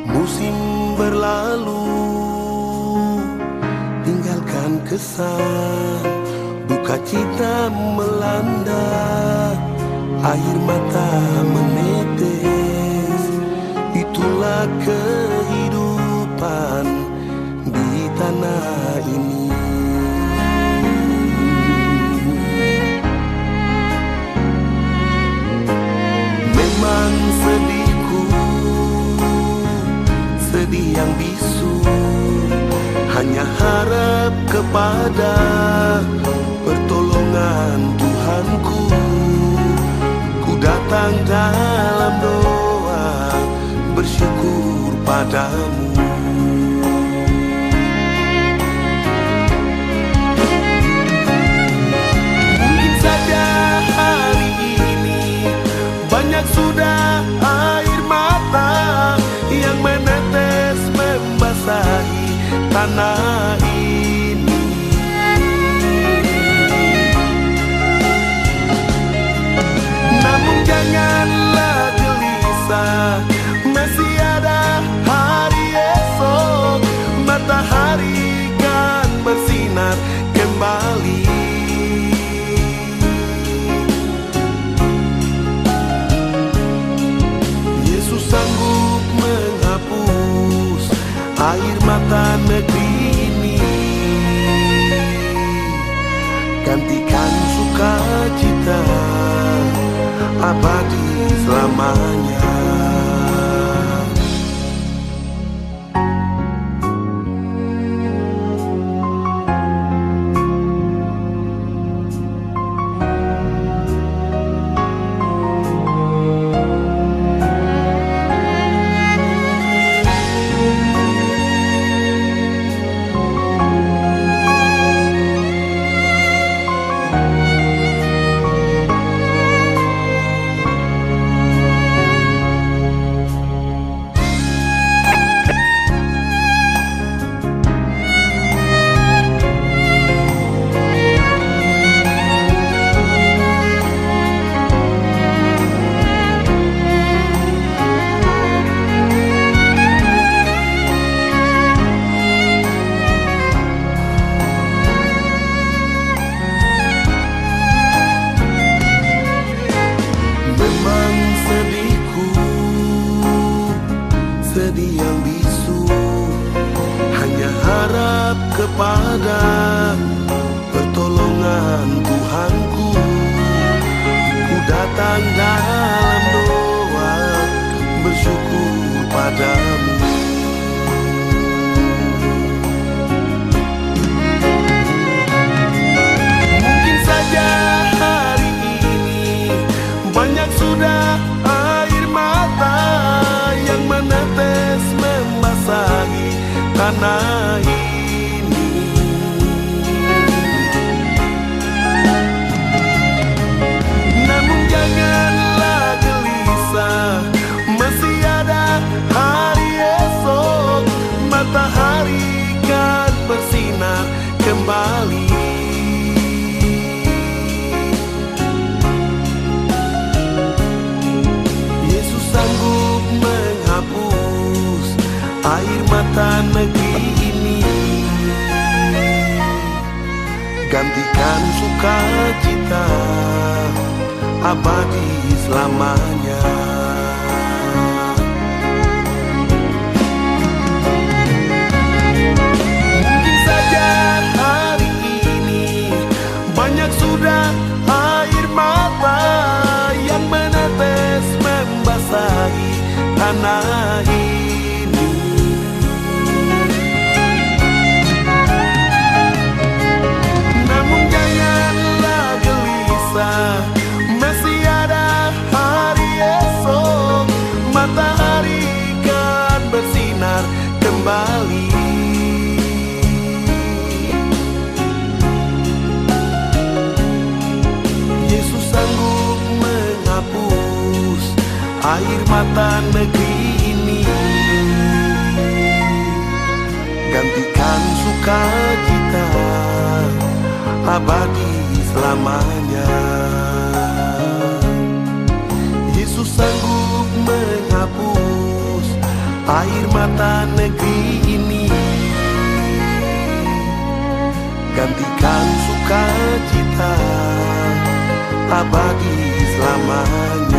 Musim berlalu, tinggalkan kesan. Duka cita melanda, air mata menetes. Itulah kehidupan di tanah ini. Memang sedihku, sedih yang bisu, hanya harap kepada pertolongan Tuhanku. Ku datang dalam doa, bersyukur padamu. Mungkin saja hari ini banyak sudah air mata yang menetes membasahi tanah ini. Namun janganlah gelisah, masih ada hari esok. Matahari kan bersinar kembali. Yesus sanggup menghapus air mata negeri ini, gantikan sukacita abadi selamanya. Sedih yang bisu, hanya harap kepada pertolongan Tuhanku. Ku datang dalam doa, bersyukur padamu. Mungkin saja hari ini banyak sudah air mata yang menetes membasahi tanah ini. Namun janganlah gelisah, masih ada hari esok. Matahari kan bersinar kembali. Yesus sanggup menghapus air mata negeri ini, gantikan sukacita abadi selamanya. Mungkin saja hari ini banyak sudah air mata yang menetes membasahi tanah ini. Namun janganlah gelisah, masih ada hari esok. Matahari kan bersinar kembali. Yesus sanggup menghapus air mata negeri ini, gantikan sukacita abadi selamanya. Yesus sanggup menghapus air mata negeri ini. Gantikan sukacita abadi selamanya.